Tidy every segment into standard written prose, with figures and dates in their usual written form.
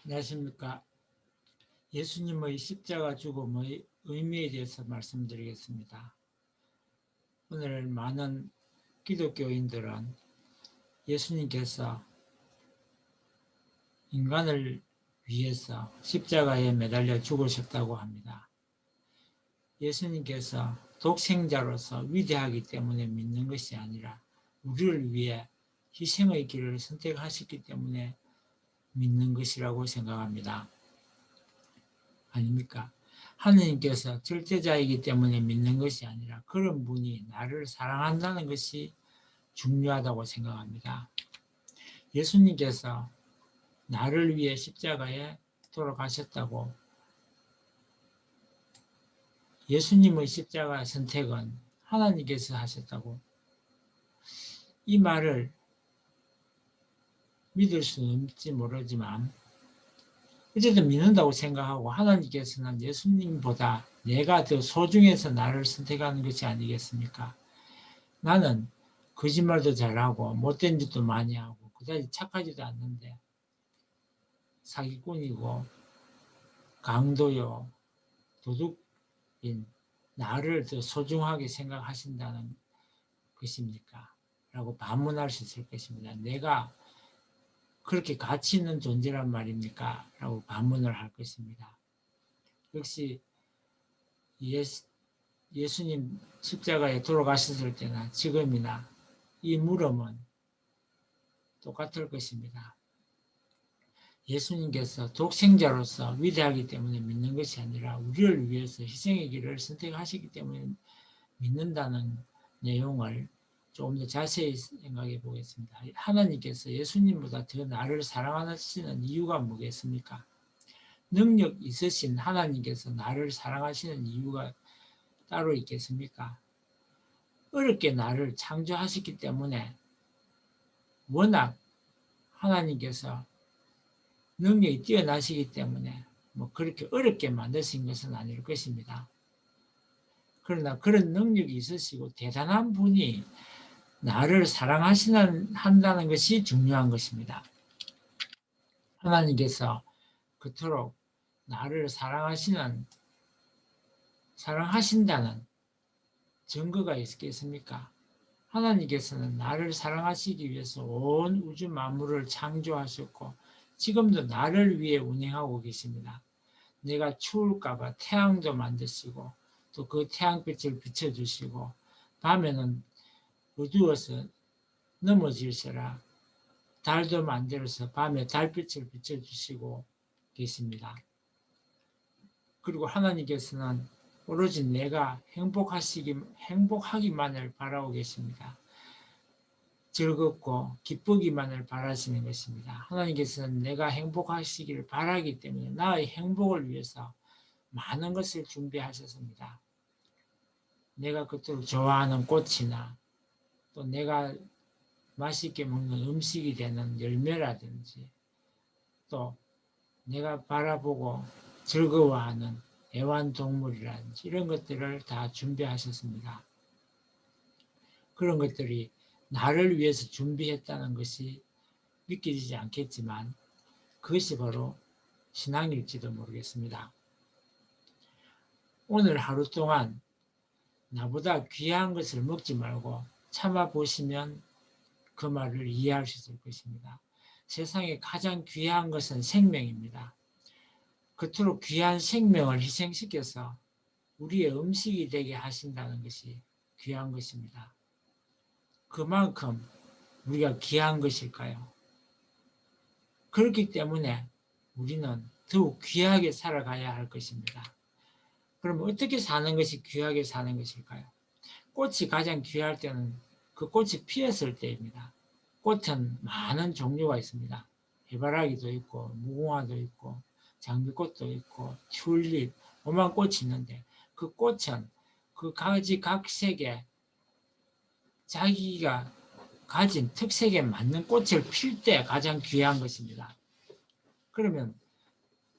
안녕하십니까. 예수님의 십자가 죽음의 의미에 대해서 말씀드리겠습니다. 오늘 많은 기독교인들은 예수님께서 인간을 위해서 십자가에 매달려 죽으셨다고 합니다. 예수님께서 독생자로서 위대하기 때문에 믿는 것이 아니라 우리를 위해 희생의 길을 선택하셨기 때문에 믿는 것이라고 생각합니다. 아닙니까? 하느님께서 절대자이기 때문에 믿는 것이 아니라 그런 분이 나를 사랑한다는 것이 중요하다고 생각합니다. 예수님께서 나를 위해 십자가에 돌아가셨다고, 예수님의 십자가 선택은 하나님께서 하셨다고, 이 말을 믿을 수는 없지 모르지만 어쨌든 믿는다고 생각하고, 하나님께서는 예수님보다 내가 더 소중해서 나를 선택하는 것이 아니겠습니까? 나는 거짓말도 잘하고 못된 짓도 많이 하고 그다지 착하지도 않는데 사기꾼이고 강도요 도둑인 나를 더 소중하게 생각하신다는 것입니까? 라고 반문할 수 있을 것입니다. 내가 그렇게 가치 있는 존재란 말입니까? 라고 반문을 할 것입니다. 역시 예수님 십자가에 돌아가셨을 때나 지금이나 이 물음은 똑같을 것입니다. 예수님께서 독생자로서 위대하기 때문에 믿는 것이 아니라 우리를 위해서 희생의 길을 선택하시기 때문에 믿는다는 내용을 조금 더 자세히 생각해 보겠습니다. 하나님께서 예수님보다 더 나를 사랑하시는 이유가 뭐겠습니까? 능력 있으신 하나님께서 나를 사랑하시는 이유가 따로 있겠습니까? 어렵게 나를 창조하셨기 때문에 워낙 하나님께서 능력이 뛰어나시기 때문에 뭐 그렇게 어렵게 만드신 것은 아닐 것입니다. 그러나 그런 능력이 있으시고 대단한 분이 나를 사랑한다는 것이 중요한 것입니다. 하나님께서 그토록 나를 사랑하신다는 증거가 있겠습니까? 하나님께서는 나를 사랑하시기 위해서 온 우주 만물을 창조하셨고 지금도 나를 위해 운행하고 계십니다. 내가 추울까봐 태양도 만드시고 또 그 태양빛을 비춰주시고 밤에는 어두워서 넘어질세라 달도 만들어서 밤에 달빛을 비춰주시고 계십니다. 그리고 하나님께서는 오로지 내가 행복하기만을 바라고 계십니다. 즐겁고 기쁘기만을 바라시는 것입니다. 하나님께서는 내가 행복하시기를 바라기 때문에 나의 행복을 위해서 많은 것을 준비하셨습니다. 내가 그토록 좋아하는 꽃이나 또 내가 맛있게 먹는 음식이 되는 열매라든지 또 내가 바라보고 즐거워하는 애완동물이라든지 이런 것들을 다 준비하셨습니다. 그런 것들이 나를 위해서 준비했다는 것이 믿기지 않겠지만 그것이 바로 신앙일지도 모르겠습니다. 오늘 하루 동안 나보다 귀한 것을 먹지 말고 참아보시면 그 말을 이해할 수 있을 것입니다. 세상에 가장 귀한 것은 생명입니다. 그토록 귀한 생명을 희생시켜서 우리의 음식이 되게 하신다는 것이 귀한 것입니다. 그만큼 우리가 귀한 것일까요? 그렇기 때문에 우리는 더욱 귀하게 살아가야 할 것입니다. 그럼 어떻게 사는 것이 귀하게 사는 것일까요? 꽃이 가장 귀할 때는 그 꽃이 피었을 때입니다. 꽃은 많은 종류가 있습니다. 해바라기도 있고 무궁화도 있고 장미꽃도 있고 튤립 오만 꽃이 있는데 그 꽃은 그 가지 각색의 자기가 가진 특색에 맞는 꽃을 필 때 가장 귀한 것입니다. 그러면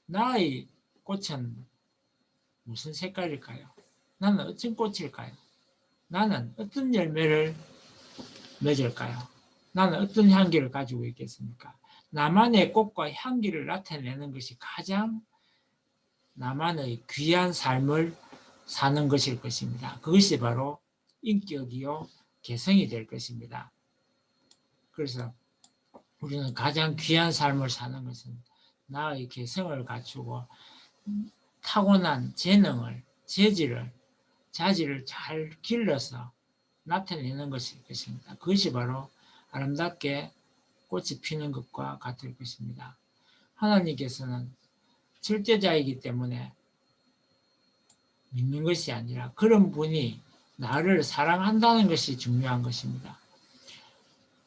나의 꽃은 무슨 색깔일까요? 나는 어떤 꽃일까요? 나는 어떤 열매를 맺을까요? 나는 어떤 향기를 가지고 있겠습니까? 나만의 꽃과 향기를 나타내는 것이 가장 나만의 귀한 삶을 사는 것일 것입니다. 그것이 바로 인격이요 개성이 될 것입니다. 그래서 우리는 가장 귀한 삶을 사는 것은 나의 개성을 갖추고 타고난 재능을, 재질을, 자질을 잘 길러서 나타내는 것일 것입니다. 그것이 바로 아름답게 꽃이 피는 것과 같을 것입니다. 하나님께서는 절대자이기 때문에 믿는 것이 아니라 그런 분이 나를 사랑한다는 것이 중요한 것입니다.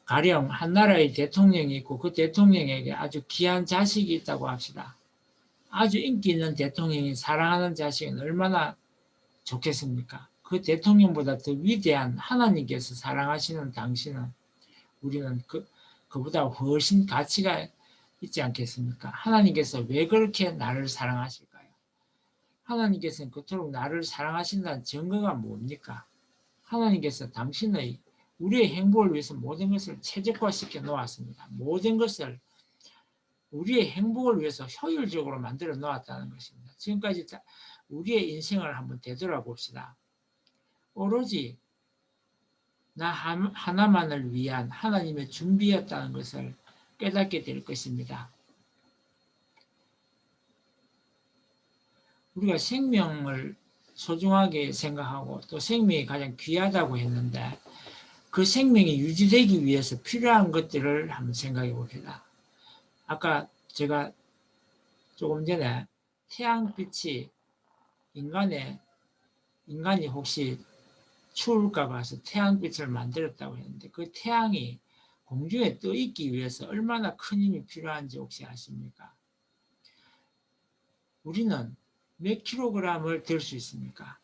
가령 한 나라의 대통령이 있고 그 대통령에게 아주 귀한 자식이 있다고 합시다. 아주 인기 있는 대통령이 사랑하는 자식은 얼마나 좋겠습니까? 그 대통령보다 더 위대한 하나님께서 사랑하시는 당신은 우리는 그보다 훨씬 가치가 있지 않겠습니까? 하나님께서 왜 그렇게 나를 사랑하실까요? 하나님께서는 그토록 나를 사랑하신다는 증거가 뭡니까? 하나님께서 당신의 우리의 행복을 위해서 모든 것을 최적화시켜 놓았습니다. 모든 것을 우리의 행복을 위해서 효율적으로 만들어 놓았다는 것입니다. 지금까지 우리의 인생을 한번 되돌아봅시다. 오로지 나 하나만을 위한 하나님의 준비였다는 것을 깨닫게 될 것입니다. 우리가 생명을 소중하게 생각하고 또 생명이 가장 귀하다고 했는데 그 생명이 유지되기 위해서 필요한 것들을 한번 생각해 봅시다. 아까 제가 조금 전에 태양빛이 인간이 혹시 추울까 봐서 태양빛을 만들었다고 했는데 그 태양이 공중에 떠 있기 위해서 얼마나 큰 힘이 필요한지 혹시 아십니까? 우리는 몇 킬로그램을 들 수 있습니까?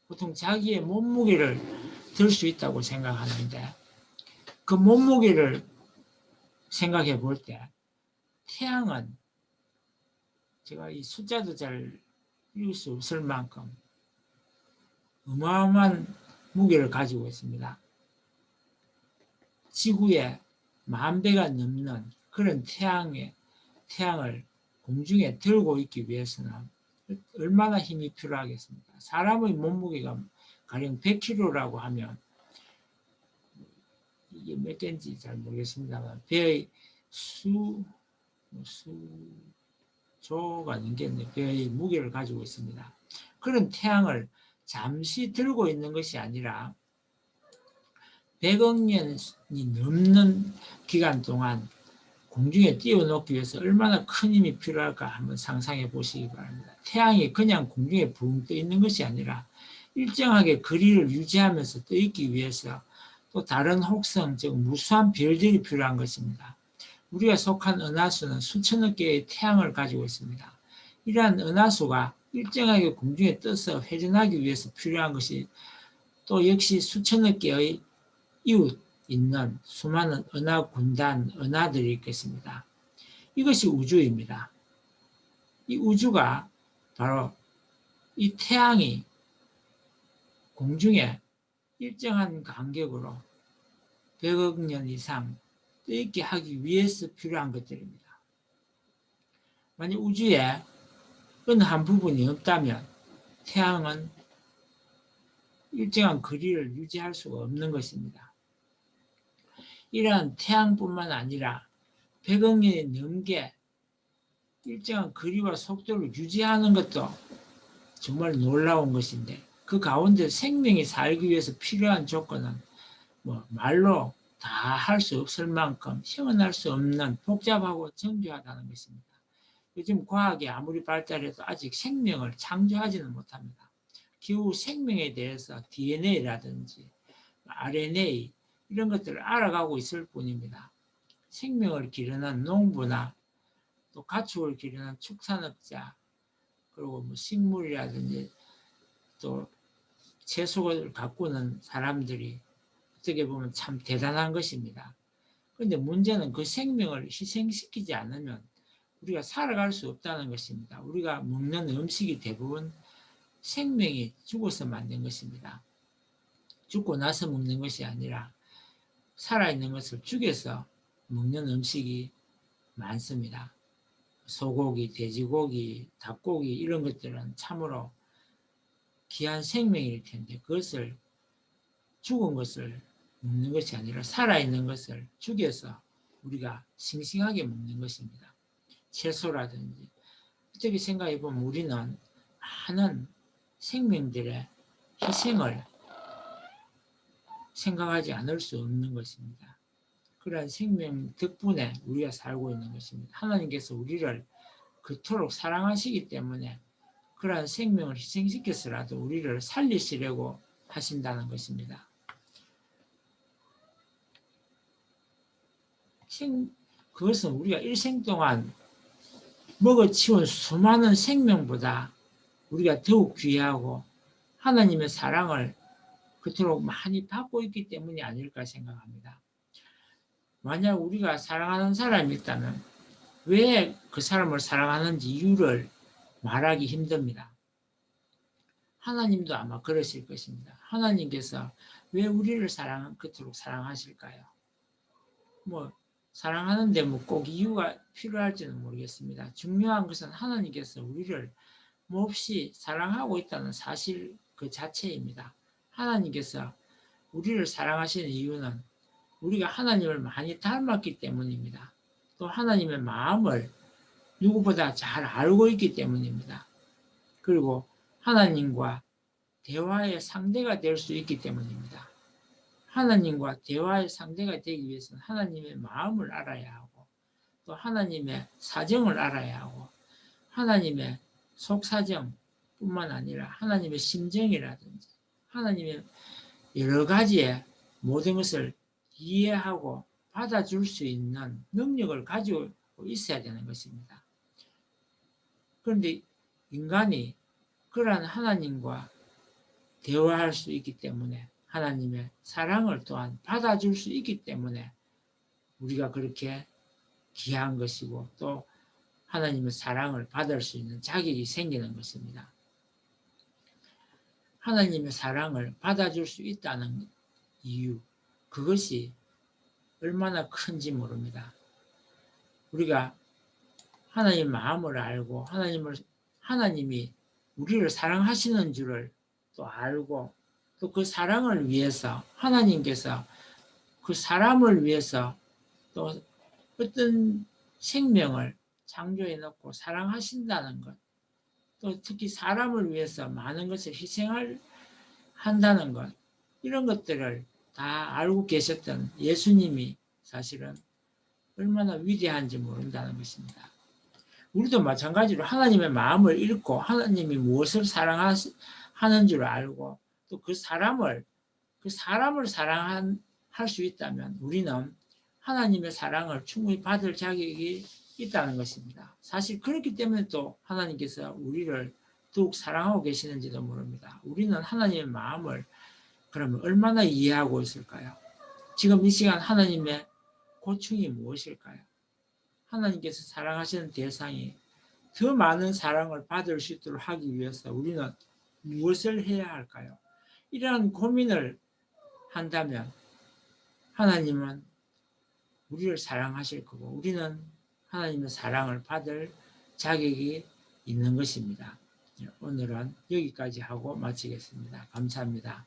보통 자기의 몸무게를 들 수 있다고 생각하는데 그 몸무게를 생각해 볼 때 태양은 제가 이 숫자도 잘 읽을 수 없을 만큼 어마어마한 무게를 가지고 있습니다. 지구의 10,000배가 넘는 그런 태양을 공중에 들고 있기 위해서는 얼마나 힘이 필요하겠습니까? 사람의 몸무게가 가령 100kg라고 하면 이게 몇 개인지 잘 모르겠습니다만 배의 수조가 넘겠네. 배의 무게를 가지고 있습니다. 그런 태양을 잠시 들고 있는 것이 아니라 100억 년이 넘는 기간 동안 공중에 띄워놓기 위해서 얼마나 큰 힘이 필요할까 한번 상상해 보시기 바랍니다. 태양이 그냥 공중에 붕 떠 있는 것이 아니라 일정하게 거리를 유지하면서 떠 있기 위해서 또 다른 혹성, 즉 무수한 별들이 필요한 것입니다. 우리가 속한 은하수는 수천억 개의 태양을 가지고 있습니다. 이러한 은하수가 일정하게 공중에 떠서 회전하기 위해서 필요한 것이 또 역시 수천억 개의 이웃 있는 수많은 은하 군단, 은하들이 있겠습니다. 이것이 우주입니다. 이 우주가 바로 이 태양이 공중에 일정한 간격으로 100억 년 이상 떠있게 하기 위해서 필요한 것들입니다. 만약 우주에 어느 한 부분이 없다면 태양은 일정한 거리를 유지할 수가 없는 것입니다. 이러한 태양뿐만 아니라 100억 년이 넘게 일정한 거리와 속도를 유지하는 것도 정말 놀라운 것인데 그 가운데 생명이 살기 위해서 필요한 조건은 말로 다 할 수 없을 만큼 형언할 수 없는 복잡하고 정교하다는 것입니다. 요즘 과학이 아무리 발달해도 아직 생명을 창조하지는 못합니다. 겨우 생명에 대해서 DNA라든지 RNA 이런 것들을 알아가고 있을 뿐입니다. 생명을 기르는 농부나 또 가축을 기르는 축산업자 그리고 식물이라든지 또 채소를 가꾸는 사람들이 어떻게 보면 참 대단한 것입니다. 그런데 문제는 그 생명을 희생시키지 않으면 우리가 살아갈 수 없다는 것입니다. 우리가 먹는 음식이 대부분 생명이 죽어서 만든 것입니다. 죽고 나서 먹는 것이 아니라 살아있는 것을 죽여서 먹는 음식이 많습니다. 소고기, 돼지고기, 닭고기 이런 것들은 참으로 귀한 생명일 텐데 그것을 죽은 것을 먹는 것이 아니라 살아있는 것을 죽여서 우리가 싱싱하게 먹는 것입니다. 채소라든지 어떻게 생각해 보면 우리는 많은 생명들의 희생을 생각하지 않을 수 없는 것입니다. 그러한 생명 덕분에 우리가 살고 있는 것입니다. 하나님께서 우리를 그토록 사랑하시기 때문에 그러한 생명을 희생시켜서라도 우리를 살리시려고 하신다는 것입니다. 그것은 우리가 일생 동안 먹어치운 수많은 생명보다 우리가 더욱 귀하고 하나님의 사랑을 그토록 많이 받고 있기 때문이 아닐까 생각합니다. 만약 우리가 사랑하는 사람이 있다면 왜 그 사람을 사랑하는지 이유를 말하기 힘듭니다. 하나님도 아마 그러실 것입니다. 하나님께서 왜 우리를 그토록 사랑하실까요? 사랑하는데 꼭 이유가 필요할지는 모르겠습니다. 중요한 것은 하나님께서 우리를 몹시 사랑하고 있다는 사실 그 자체입니다. 하나님께서 우리를 사랑하시는 이유는 우리가 하나님을 많이 닮았기 때문입니다. 또 하나님의 마음을 누구보다 잘 알고 있기 때문입니다. 그리고 하나님과 대화의 상대가 될 수 있기 때문입니다. 하나님과 대화의 상대가 되기 위해서는 하나님의 마음을 알아야 하고 또 하나님의 사정을 알아야 하고 하나님의 속사정뿐만 아니라 하나님의 심정이라든지 하나님의 여러 가지의 모든 것을 이해하고 받아줄 수 있는 능력을 가지고 있어야 되는 것입니다. 그런데 인간이 그러한 하나님과 대화할 수 있기 때문에 하나님의 사랑을 또한 받아줄 수 있기 때문에 우리가 그렇게 귀한 것이고 또 하나님의 사랑을 받을 수 있는 자격이 생기는 것입니다. 하나님의 사랑을 받아줄 수 있다는 이유, 그것이 얼마나 큰지 모릅니다. 우리가 하나님의 마음을 알고 하나님이 우리를 사랑하시는 줄을 또 알고 또 그 사랑을 위해서 하나님께서 그 사람을 위해서 또 어떤 생명을 창조해 놓고 사랑하신다는 것, 또 특히 사람을 위해서 많은 것을 희생을 한다는 것, 이런 것들을 다 알고 계셨던 예수님이 사실은 얼마나 위대한지 모른다는 것입니다. 우리도 마찬가지로 하나님의 마음을 읽고 하나님이 무엇을 사랑하는 줄 알고 또 그 사람을 사랑할 수 있다면 우리는 하나님의 사랑을 충분히 받을 자격이 있다는 것입니다. 사실 그렇기 때문에 또 하나님께서 우리를 더욱 사랑하고 계시는지도 모릅니다. 우리는 하나님의 마음을 그러면 얼마나 이해하고 있을까요? 지금 이 시간 하나님의 고충이 무엇일까요? 하나님께서 사랑하시는 대상이 더 많은 사랑을 받을 수 있도록 하기 위해서 우리는 무엇을 해야 할까요? 이러한 고민을 한다면 하나님은 우리를 사랑하실 거고 우리는 하나님의 사랑을 받을 자격이 있는 것입니다. 오늘은 여기까지 하고 마치겠습니다. 감사합니다.